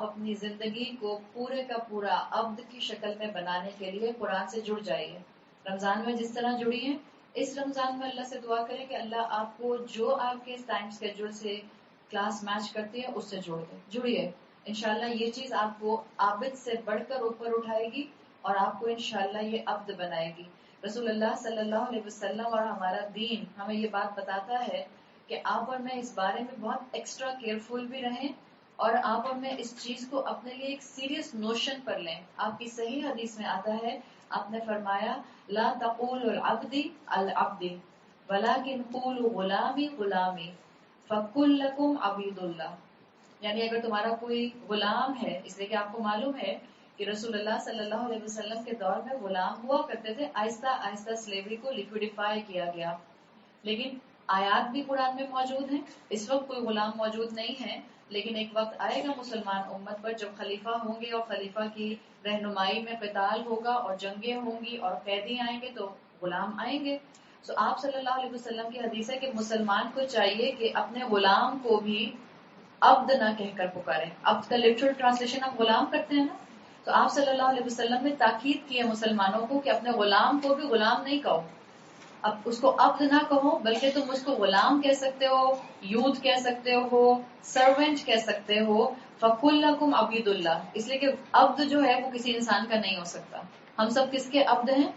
اپنی زندگی کو پورے کا پورا عبد کی شکل میں بنانے کے لیے قرآن سے جڑ جائیے. رمضان میں جس طرح جڑی ہیں اس رمضان میں اللہ سے دعا کریں کہ اللہ آپ کو جو آپ کے ٹائم اسکیڈول سے کلاس میچ کرتی ہے اس سے جڑیے. انشاءاللہ یہ چیز آپ کو عابد سے بڑھ کر اوپر اٹھائے گی اور آپ کو انشاءاللہ یہ عبد بنائے گی. رسول اللہ صلی اللہ علیہ وسلم اور ہمارا دین ہمیں یہ بات بتاتا ہے کہ آپ اور میں اس بارے میں بہت ایکسٹرا کیئرفل بھی رہیں اور آپ اور میں اس چیز کو اپنے لیے ایک سیریس نوشن پر لیں. آپ کی صحیح حدیث میں آتا ہے, آپ نے فرمایا لا تقولوا العبدی العبدی ولکن قولوا غلامی غلامی فکلکم عبید اللہ. یعنی اگر تمہارا کوئی غلام ہے, اس لیے کہ آپ کو معلوم ہے کہ رسول اللہ صلی اللہ علیہ وسلم کے دور میں غلام ہوا کرتے تھے, آہستہ آہستہ سلیوری کو لیکویڈیفائی کیا گیا, لیکن آیات بھی قرآن میں موجود ہیں. اس وقت کوئی غلام موجود نہیں ہے, لیکن ایک وقت آئے گا مسلمان امت پر جب خلیفہ ہوں گے اور خلیفہ کی رہنمائی میں قتال ہوگا اور جنگیں ہوں گی اور قیدی آئیں گے تو غلام آئیں گے. تو آپ صلی اللہ علیہ وسلم کی حدیث ہے کہ مسلمان کو چاہیے کہ اپنے غلام کو بھی عبد نہ کہہ کر پکاریں. عبد کا لٹرل ٹرانسلیشن ہم غلام کرتے ہیں نا, تو آپ صلی اللہ علیہ وسلم نے تاکید کی ہے مسلمانوں کو کہ اپنے غلام کو بھی غلام نہیں کہو, اب اس کو عبد نہ کہو بلکہ تم اس کو غلام کہہ سکتے ہو, یوتھ کہہ سکتے ہو, سرونٹ کہہ سکتے ہو. فَكُلَّكُمْ عَبِيدُ اللَّهِ, اس لیے کہ عبد جو ہے وہ کسی انسان کا نہیں ہو سکتا. ہم سب کس کے عبد ہیں؟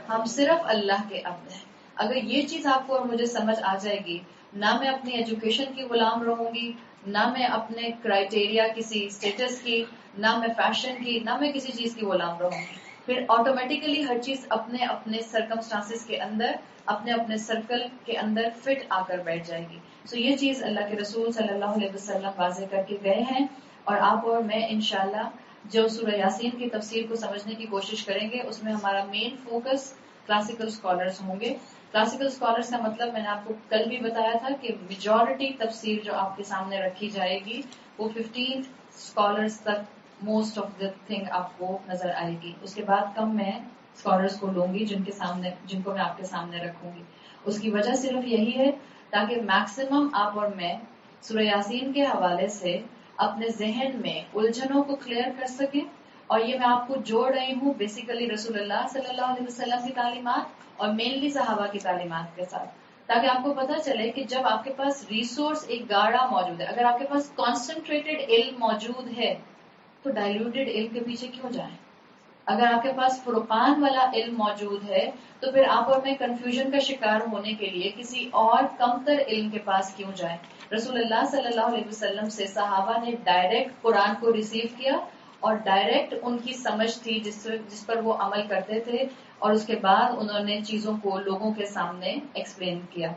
ہم صرف اللہ کے عبد ہیں. اگر یہ چیز آپ کو اور مجھے سمجھ آ جائے گی, نہ میں اپنی ایجوکیشن کی غلام رہوں گی, نہ میں اپنے کرائٹیریا کسی اسٹیٹس کی, نہ میں فیشن کی, نہ میں کسی چیز کی غلام رہوں گی, پھر آٹومیٹیکلی ہر چیز اپنے اپنے سرکمسٹانسز کے اندر, اپنے اپنے سرکل کے اندر فٹ آ کر بیٹھ جائے گی. سو یہ چیز اللہ کے رسول صلی اللہ علیہ وسلم واضح کر کے گئے ہیں, اور آپ اور میں انشاءاللہ جو سورہ یاسین کی تفسیر کو سمجھنے کی کوشش کریں گے اس میں ہمارا مین فوکس کلاسیکل اسکالرز ہوں گے. کلاسیکل اسکالرز کا مطلب میں نے آپ کو کل بھی بتایا تھا کہ میجورٹی تفسیر جو آپ کے سامنے رکھی جائے گی وہ 15 اسکالرز تک موسٹ آف دا تھنگ آپ کو نظر آئے گی. اس کے بعد کم میں اسکالرز کو لوں گی جن کو میں آپ کے سامنے رکھوں گی. اس کی وجہ صرف یہی ہے تاکہ میکسیمم آپ اور میں سورہ یاسین کے حوالے سے اپنے ذہن میں الجھنوں کو کلیئر کر سکیں. اور یہ میں آپ کو جوڑ رہی ہوں بیسیکلی رسول اللہ صلی اللہ علیہ وسلم کی تعلیمات اور مینلی صحابہ کی تعلیمات کے ساتھ, تاکہ آپ کو پتہ چلے کہ جب آپ کے پاس ریسورس ایک گاڑا موجود ہے, اگر آپ کے پاس کانسنٹریٹڈ علم موجود ہے تو ڈائلیوٹڈ علم کے پیچھے کیوں جائیں. اگر آپ کے پاس فرقان والا علم موجود ہے تو پھر آپ اور میں کنفیوژن کا شکار ہونے کے لیے کسی اور کمتر علم کے پاس کیوں جائیں. رسول اللہ صلی اللہ علیہ وسلم سے صحابہ نے ڈائریکٹ قرآن کو ریسیو کیا اور ڈائریکٹ ان کی سمجھ تھی جس پر وہ عمل کرتے تھے, اور اس کے بعد انہوں نے چیزوں کو لوگوں کے سامنے ایکسپلین کیا.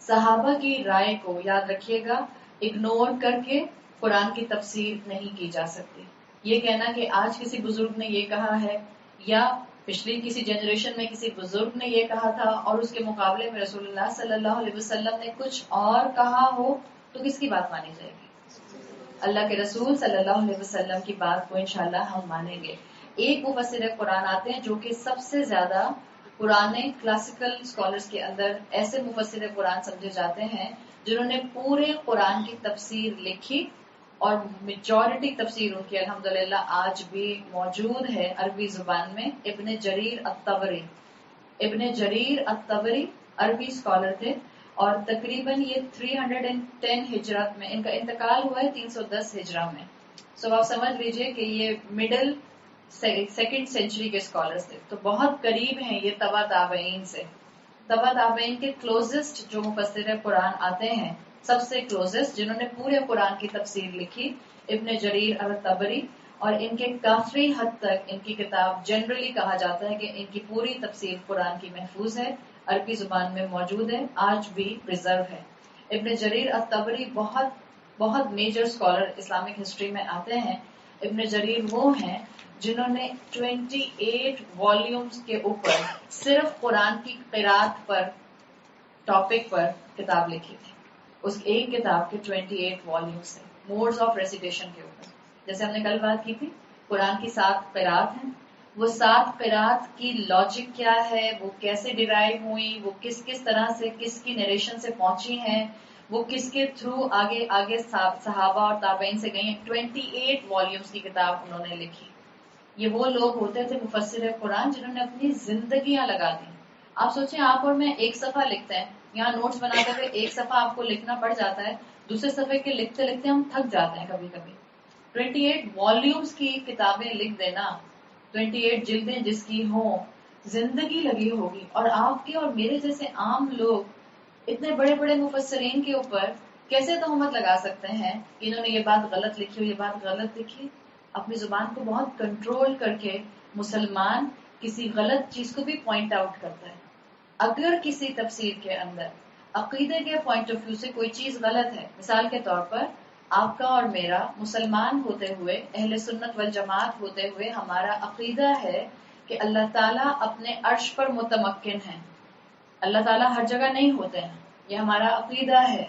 صحابہ کی رائے کو یاد رکھیے گا, اگنور کر کے قرآن کی تفسیر نہیں کی جا سکتی. یہ کہنا کہ آج کسی بزرگ نے یہ کہا ہے یا پچھلی کسی جنریشن میں کسی بزرگ نے یہ کہا تھا اور اس کے مقابلے میں رسول اللہ صلی اللہ علیہ وسلم نے کچھ اور کہا ہو, تو کس کی بات مانی جائے گی؟ اللہ کے رسول صلی اللہ علیہ وسلم کی بات کو انشاءاللہ ہم مانیں گے. ایک مفسر قرآن آتے ہیں جو کہ سب سے زیادہ پرانے کلاسیکل اسکالرز کے اندر ایسے مفسر قرآن سمجھے جاتے ہیں جنہوں نے پورے قرآن کی تفسیر لکھی, اور میجورٹی تفسیر ان کی الحمدللہ آج بھی موجود ہے عربی زبان میں. ابن جریر الطبری, ابن جریر الطبری عربی اسکالر تھے, اور تقریباً یہ 310 ہجرت میں ان کا انتقال ہوا ہے, 310 ہجرہ میں. سو آپ سمجھ لیجئے کہ یہ مڈل سیکنڈ سینچری کے اسکالرز تھے, تو بہت قریب ہیں یہ تبع تابعین سے. تبع تابعین کے کلوزسٹ جو مفسر قرآن آتے ہیں, سب سے کلوزسٹ جنہوں نے پورے قرآن کی تفسیر لکھی, ابن جریر الطبری, اور ان کے کافی حد تک ان کی کتاب جنرلی کہا جاتا ہے کہ ان کی پوری تفسیر قرآن کی محفوظ ہے, عربی زبان میں موجود ہے, آج بھی پریزرو ہے. ابن جریر الطبری بہت میجر اسکالر اسلامک ہسٹری میں آتے ہیں. ابن جریر وہ ہیں جنہوں نے 28 والیومز کے اوپر صرف قرآن کی قرات پر ٹاپک پر کتاب لکھی تھی. اس ایک کتاب کے 28 والیومز ہیں موڈز آف ریسیٹیشن کے اوپر. جیسے ہم نے کل بات کی تھی قرآن کی 7 قرات ہیں, وہ 7 قرات کی لاجک کیا ہے, وہ کیسے ڈیرائیو ہوئی, وہ کس طرح سے کس کی نریشن سے پہنچی ہیں, وہ کس کے تھرو آگے آگے صحابہ اور تابعین سے گئی ہیں. 28 والیومز کی کتاب انہوں نے لکھی. یہ وہ لوگ ہوتے تھے مفسر قرآن جنہوں نے اپنی زندگیاں لگا دی. آپ سوچیں آپ اور میں ایک صفحہ لکھتے ہیں, یہاں نوٹس بناتے ہوئے ایک صفحہ آپ کو لکھنا پڑ جاتا ہے, دوسرے صفحے کے لکھتے لکھتے ہم تھک جاتے ہیں کبھی کبھی. 28 والیومز کی کتابیں لکھ دینا, 28 جلدیں جس کی ہوں, زندگی لگی ہوگی. اور آپ کے اور میرے جیسے عام لوگ اتنے بڑے بڑے مفسرین کے اوپر کیسے تہمت لگا سکتے ہیں کہ انہوں نے یہ بات غلط لکھی ہو, یہ بات غلط لکھی. اپنی زبان کو بہت کنٹرول کر کے مسلمان کسی غلط چیز کو بھی پوائنٹ آؤٹ کرتا ہے. اگر کسی تفسیر کے اندر عقیدے کے پوائنٹ آف ویو سے کوئی چیز غلط ہے, مثال کے طور پر آپ کا اور میرا مسلمان ہوتے ہوئے, اہل سنت والجماعت ہوتے ہوئے ہمارا عقیدہ ہے کہ اللہ تعالیٰ اپنے عرش پر متمکن ہیں, اللہ تعالیٰ ہر جگہ نہیں ہوتے ہیں, یہ ہمارا عقیدہ ہے.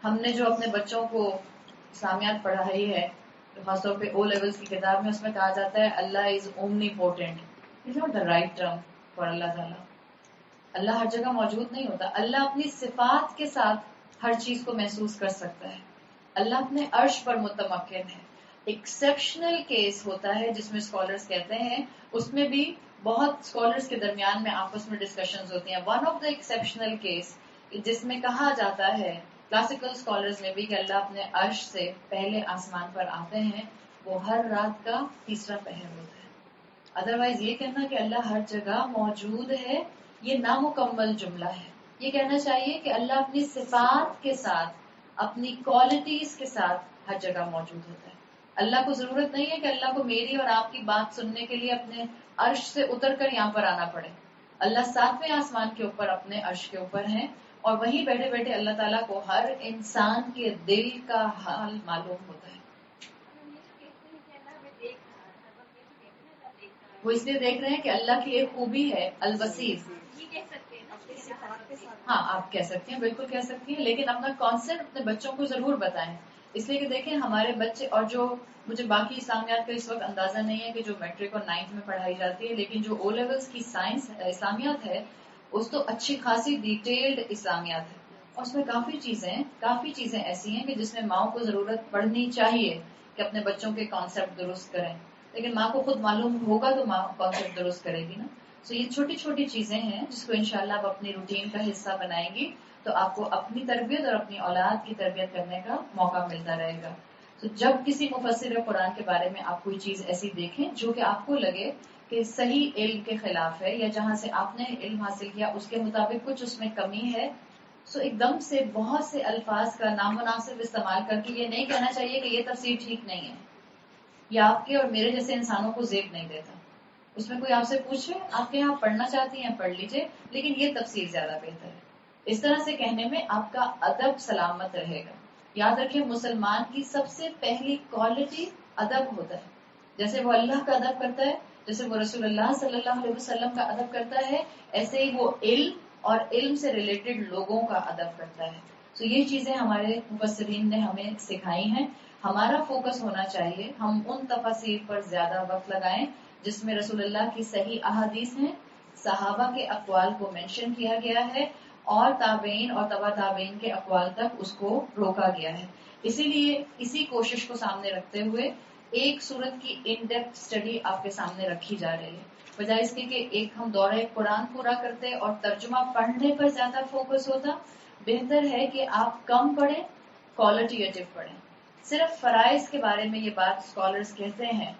ہم نے جو اپنے بچوں کو اسلامیات پڑھائی ہے, خاص طور پہ او لیولز کی کتاب میں, اس میں کہا جاتا ہے Allah is omnipotent. Is not the right term for Allah تعالیٰ. اللہ ہر جگہ موجود نہیں ہوتا. اللہ اپنی صفات کے ساتھ ہر چیز کو محسوس کر سکتا ہے. اللہ اپنے عرش پر متمکن ہے. ایکسیپشنل کیس ہوتا ہے جس میں اسکالرس کہتے ہیں, اس میں بھی بہت اسکالرس کے درمیان میں آپس میں ڈسکشنز ہوتی ہیں. One of the exceptional case جس میں کہا جاتا ہے کلاسیکل اسکالرز میں بھی کہ اللہ اپنے عرش سے پہلے آسمان پر آتے ہیں, وہ ہر رات کا تیسرا پہر ہوتا ہے. ادروائز یہ کہنا کہ اللہ ہر جگہ موجود ہے, یہ نامکمل جملہ ہے. یہ کہنا چاہیے کہ اللہ اپنی صفات کے ساتھ, اپنی کوالٹیز کے ساتھ ہر جگہ موجود ہوتا ہے. اللہ کو ضرورت نہیں ہے کہ اللہ کو میری اور آپ کی بات سننے کے لیے اپنے عرش سے اتر کر یہاں پر آنا پڑے. اللہ 7ویں آسمان کے اوپر اپنے عرش کے اوپر ہیں, اور وہیں بیٹھے بیٹھے اللہ تعالیٰ کو ہر انسان کے دل کا حال معلوم ہوتا ہے. وہ اس لیے دیکھ رہے ہیں کہ اللہ کی ایک خوبی ہے البصیر. ہاں آپ کہہ سکتے ہیں, بالکل کہہ سکتی ہیں, لیکن اپنا کانسیپٹ اپنے بچوں کو ضرور بتائیں. اس لیے کہ دیکھیں ہمارے بچے, اور جو مجھے باقی اسلامیات کا اس وقت اندازہ نہیں ہے کہ جو میٹرک اور 9th میں پڑھائی جاتی ہے, لیکن جو او لیولز کی سائنس اسلامیات ہے اس تو اچھی خاصی ڈیٹیلڈ اسلامیات ہے, اور اس میں کافی چیزیں ایسی ہیں کہ جس میں ماؤں کو ضرورت پڑنی چاہیے کہ اپنے بچوں کے کانسیپٹ درست کریں. لیکن ماں کو خود معلوم ہوگا تو ماں کانسیپٹ درست کرے گی نا. سو یہ چھوٹی چھوٹی چیزیں ہیں جس کو انشاءاللہ آپ اپنی روٹین کا حصہ بنائیں گی تو آپ کو اپنی تربیت اور اپنی اولاد کی تربیت کرنے کا موقع ملتا رہے گا. تو جب کسی مفسر قرآن کے بارے میں آپ کوئی چیز ایسی دیکھیں جو کہ آپ کو لگے کہ صحیح علم کے خلاف ہے, یا جہاں سے آپ نے علم حاصل کیا اس کے مطابق کچھ اس میں کمی ہے, سو ایک دم سے بہت سے الفاظ کا نامناسب استعمال کر کے یہ نہیں کہنا چاہیے کہ یہ تفسیر ٹھیک نہیں ہے. یہ آپ کے اور میرے جیسے انسانوں کو زیب نہیں دیتا. اس میں کوئی آپ سے پوچھے آپ کے یہاں پڑھنا چاہتی ہیں پڑھ لیجئے, لیکن یہ تفسیر زیادہ بہتر ہے. اس طرح سے کہنے میں آپ کا ادب سلامت رہے گا. یاد رکھیں مسلمان کی سب سے پہلی کوالٹی ادب ہوتا ہے. جیسے وہ اللہ کا ادب کرتا ہے, جیسے وہ رسول اللہ صلی اللہ علیہ وسلم کا ادب کرتا ہے, ایسے ہی وہ علم اور علم سے ریلیٹڈ لوگوں کا ادب کرتا ہے. تو یہ چیزیں ہمارے مفسرین نے ہمیں سکھائی ہیں. ہمارا فوکس ہونا چاہیے ہم ان تفاسیر پر زیادہ وقت لگائیں جس میں رسول اللہ کی صحیح احادیث ہیں, صحابہ کے اقوال کو مینشن کیا گیا ہے, اور تابعین اور تبع تابعین کے اقوال تک اس کو روکا گیا ہے. اسی لیے اسی کوشش کو سامنے رکھتے ہوئے ایک سورت کی ان ڈیپتھ اسٹڈی آپ کے سامنے رکھی جا رہی ہے, بجائے اس کے کہ ایک ہم دورہ قرآن پورا کرتے اور ترجمہ پڑھنے پر زیادہ فوکس ہوتا. بہتر ہے کہ آپ کم پڑھیں, کوالٹیٹیو پڑھیں. صرف فرائض کے بارے میں یہ بات اسکالرز کہتے ہیں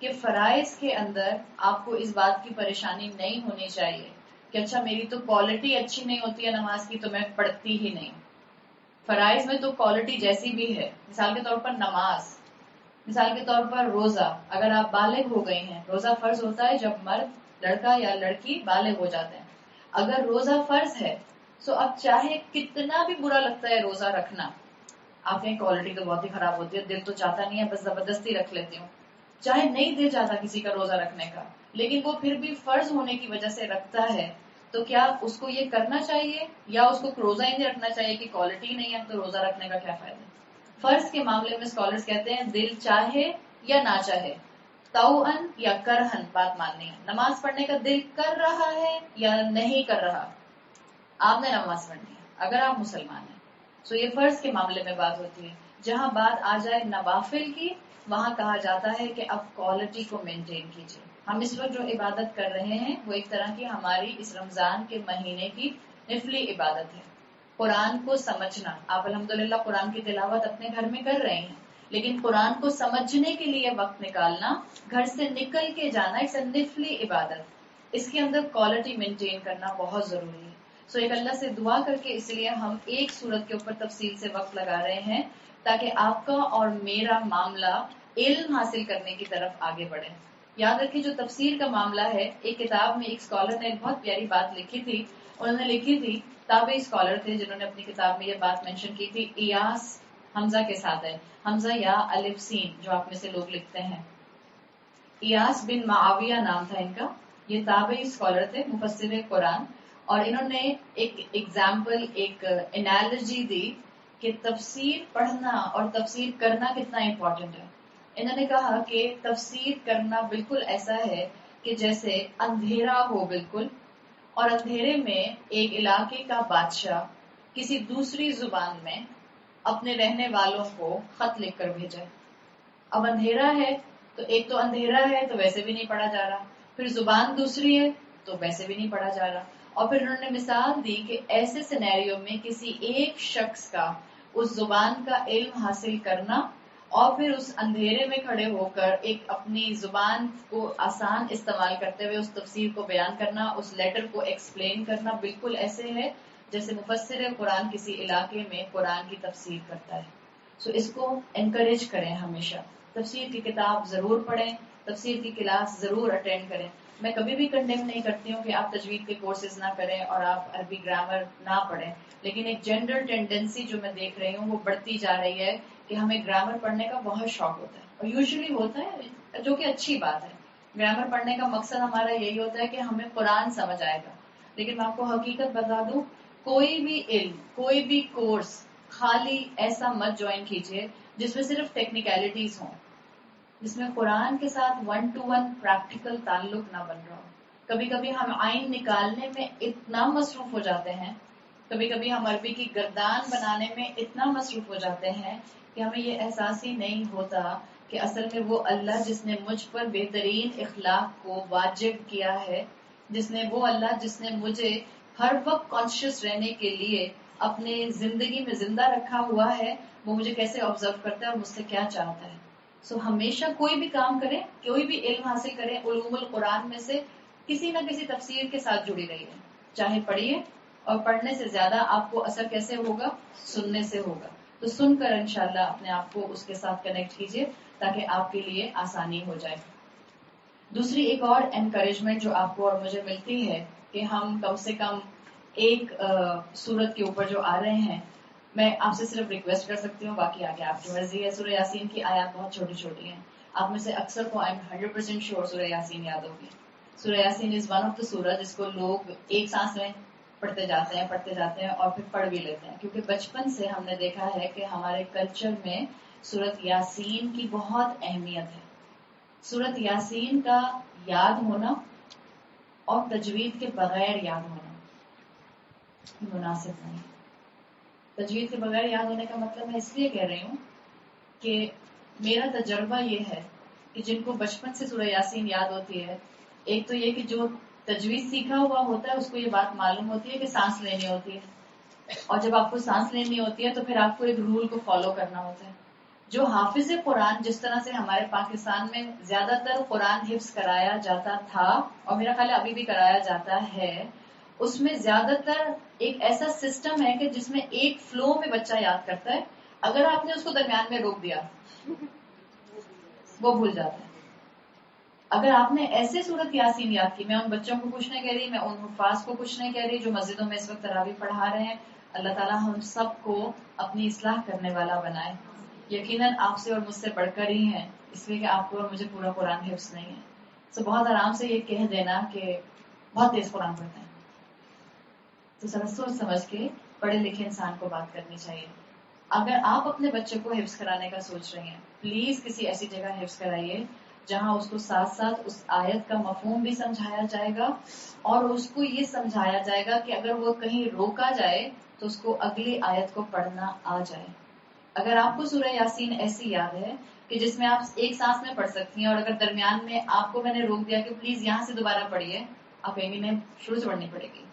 کہ فرائض کے اندر آپ کو اس بات کی پریشانی نہیں ہونی چاہیے کہ اچھا میری تو کوالٹی اچھی نہیں ہوتی ہے نماز کی تو میں پڑھتی ہی نہیں. فرائض میں تو کوالٹی جیسی بھی ہے. مثال کے طور پر نماز, مثال کے طور پر روزہ. اگر آپ بالغ ہو گئی ہیں, روزہ فرض ہوتا ہے جب مرد لڑکا یا لڑکی بالغ ہو جاتے ہیں. اگر روزہ فرض ہے تو اب چاہے کتنا بھی برا لگتا ہے روزہ رکھنا, آپ کی کوالٹی تو بہت ہی خراب ہوتی ہے, دل تو چاہتا نہیں ہے, بس زبردستی رکھ لیتی ہوں. چاہے نہیں دل چاہتا کسی کا روزہ رکھنے کا, لیکن وہ پھر بھی فرض ہونے کی وجہ سے رکھتا ہے, تو کیا اس کو یہ کرنا چاہیے یا اس کو روزہ ہی نہیں رکھنا چاہیے کہ کوالٹی نہیں ہے تو روزہ رکھنے کا کیا فائدہ. فرض کے معاملے میں اسکالرز کہتے ہیں دل چاہے یا نہ چاہے, توأن یا کرہن بات ماننی ہے. نماز پڑھنے کا دل کر رہا ہے یا نہیں کر رہا, آپ نے نماز پڑھنی ہے اگر آپ مسلمان ہیں. سو یہ فرض کے معاملے میں بات ہوتی ہے. جہاں بات آ جائے نوافل کی وہاں کہا جاتا ہے کہ اب کوالٹی کو مینٹین کیجیے. ہم اس وقت جو عبادت کر رہے ہیں وہ ایک طرح کی ہماری اس رمضان کے مہینے کی نفلی عبادت ہے. قرآن کو سمجھنا، آپ الحمدللہ قرآن کی تلاوت اپنے گھر میں کر رہے ہیں، لیکن قرآن کو سمجھنے کے لیے وقت نکالنا، گھر سے نکل کے جانا، ایک نفلی عبادت، اس کے اندر کوالٹی مینٹین کرنا بہت ضروری ہے. سو ایک اللہ سے دعا کر کے اس لیے ہم ایک سورت کے اوپر تفصیل سے وقت لگا رہے ہیں تاکہ آپ کا اور میرا معاملہ علم حاصل کرنے کی طرف آگے بڑھے. یاد رکھیے جو تفسیر کا معاملہ ہے، ایک کتاب میں ایک اسکالر نے ایک بہت پیاری بات لکھی تھی. انہوں نے لکھی تھی، تابعی اسکالر تھے جنہوں نے اپنی کتاب میں یہ بات مینشن کی تھی، ایاس حمزہ کے ساتھ ہے، حمزہ یا الف سین جو آپ میں سے لوگ لکھتے ہیں. ایاس بن معاویہ نام تھا ان کا. یہ تابعی اسکالر تھے، مفسر قرآن، اور انہوں نے ایک ایگزامپل، ایک انالوجی دی کہ تفسیر پڑھنا اور تفسیر کرنا کتنا امپورٹنٹ ہے. انہوں نے کہا کہ تفسیر کرنا بالکل ایسا ہے کہ جیسے اندھیرا ہو بالکل، اور اندھیرے میں ایک علاقے کا بادشاہ کسی دوسری زبان میں اپنے رہنے والوں کو خط لکھ کر بھیجے. اب اندھیرا ہے تو ایک تو اندھیرا ہے تو ویسے بھی نہیں پڑھا جا رہا، پھر زبان دوسری ہے تو ویسے بھی نہیں پڑھا جا رہا. اور پھر انہوں نے مثال دی کہ ایسے سینیریو میں کسی ایک شخص کا اس زبان کا علم حاصل کرنا اور پھر اس اندھیرے میں کھڑے ہو کر ایک اپنی زبان کو آسان استعمال کرتے ہوئے اس تفسیر کو بیان کرنا، اس لیٹر کو ایکسپلین کرنا، بالکل ایسے ہے جیسے مفسر قرآن کسی علاقے میں قرآن کی تفسیر کرتا ہے. سو اس کو انکریج کریں، ہمیشہ تفسیر کی کتاب ضرور پڑھیں، تفسیر کی کلاس ضرور اٹینڈ کریں. میں کبھی بھی کنڈیم نہیں کرتی ہوں کہ آپ تجوید کے کورسز نہ کریں اور آپ عربی گرامر نہ پڑھیں، لیکن ایک جنرل ٹینڈنسی جو میں دیکھ رہی ہوں وہ بڑھتی جا رہی ہے کہ ہمیں گرامر پڑھنے کا بہت شوق ہوتا ہے، اور یوزلی ہوتا ہے جو کہ اچھی بات ہے. گرامر پڑھنے کا مقصد ہمارا یہی ہوتا ہے کہ ہمیں قرآن سمجھ آئے گا. لیکن میں آپ کو حقیقت بتا دوں، کوئی بھی علم، کوئی بھی کورس خالی ایسا مت جوائن کیجیے جس میں صرف ٹیکنیکلٹیز ہوں، جس میں قرآن کے ساتھ 1 to 1 پریکٹیکل تعلق نہ بن رہا ہو. کبھی کبھی ہم آئین نکالنے میں اتنا مصروف ہو جاتے ہیں، کبھی کبھی ہم عربی کی گردان بنانے میں اتنا مصروف ہو جاتے ہیں کہ ہمیں یہ احساس ہی نہیں ہوتا کہ اصل میں وہ اللہ جس نے مجھ پر بہترین اخلاق کو واجب کیا ہے، وہ اللہ جس نے مجھے ہر وقت کانشیس رہنے کے لیے اپنے زندگی میں زندہ رکھا ہوا ہے، وہ مجھے کیسے آبزرو کرتا ہے اور مجھ سے کیا چاہتا ہے. سو ہمیشہ کوئی بھی کام کریں، کوئی بھی علم حاصل کریں، علوم القرآن میں سے کسی نہ کسی تفسیر کے ساتھ جڑی رہی ہے. چاہے پڑھیے، اور پڑھنے سے زیادہ آپ کو اثر کیسے ہوگا؟ سننے سے ہوگا. تو سن کر انشاءاللہ اپنے آپ کو اس کے ساتھ کنیکٹ کیجیے تاکہ آپ کے لیے آسانی ہو جائے. دوسری ایک اور انکریجمنٹ جو آپ کو اور مجھے ملتی ہے کہ ہم کم سے کم ایک سورت کے اوپر جو آ رہے ہیں، میں آپ سے صرف ریکویسٹ کر سکتی ہوں، باقی آگے آپ کی مرضی ہے. سورہ یاسین کی آیات بہت چھوٹی چھوٹی ہیں، آپ میں سے اکثر کو 100% شیور سورہ یاسین یاد ہوگی. سورہ Yasin is one of the سورہ جس کو لوگ ایک سانس میں پڑھتے جاتے ہیں اور پھر پڑھ بھی لیتے ہیں، کیونکہ بچپن سے ہم نے دیکھا ہے کہ ہمارے کلچر میں سورت یاسین کی بہت اہمیت ہے. سورت یاسین کا یاد ہونا اور تجوید کے بغیر یاد ہونا مناسب نہیں. تجوید کے بغیر یاد ہونے کا مطلب میں اس لیے کہہ رہی ہوں کہ میرا تجربہ یہ ہے کہ جن کو بچپن سے سورہ یاسین یاد ہوتی ہے، ایک تو یہ کہ جو تجوید سیکھا ہوا ہوتا ہے اس کو یہ بات معلوم ہوتی ہے کہ سانس لینی ہوتی ہے، اور جب آپ کو سانس لینی ہوتی ہے تو پھر آپ کو ایک رول کو فالو کرنا ہوتا ہے. جو حافظ قرآن، جس طرح سے ہمارے پاکستان میں زیادہ تر قرآن حفظ کرایا جاتا تھا اور میرا خیال ہے ابھی بھی کرایا جاتا ہے، اس میں زیادہ تر ایک ایسا سسٹم ہے کہ جس میں ایک فلو میں بچہ یاد کرتا ہے. اگر آپ نے اس کو درمیان میں روک دیا وہ بھول جاتا ہے. اگر آپ نے ایسے سورت یاسین یاد کی، میں ان بچوں کو کچھ نہیں کہہ رہی، میں ان حفاظ کو کچھ نہیں کہہ رہی جو مسجدوں میں اس وقت تراویح پڑھا رہے ہیں، اللہ تعالیٰ ہم سب کو اپنی اصلاح کرنے والا بنائے. یقیناً آپ سے اور مجھ سے بڑھ کر ہی ہیں، اس لیے کہ آپ کو اور مجھے پورا قرآن حفظ نہیں ہے. تو بہت آرام سے یہ کہہ دینا کہ بہت تیز قرآن پڑھتے ہیں، تو ذرا سوچ سمجھ کے پڑھے لکھے انسان کو بات کرنی چاہیے. اگر آپ اپنے بچے کو حفظ کرانے کا سوچ رہے ہیں، پلیز کسی ایسی جگہ حفظ کرائیے جہاں اس کو ساتھ ساتھ اس آیت کا مفہوم بھی سمجھایا جائے گا اور اس کو یہ سمجھایا جائے گا کہ اگر وہ کہیں روکا جائے تو اس کو اگلی آیت کو پڑھنا آ جائے. اگر آپ کو سورہ یاسین ایسی یاد ہے کہ جس میں آپ ایک سانس میں پڑھ سکتی ہیں اور اگر درمیان میں آپ کو میں نے روک دیا کہ پلیز یہاں سے دوبارہ پڑھیے، آپ کہیں گے نہیں شروع سے پڑھنی پڑے گی،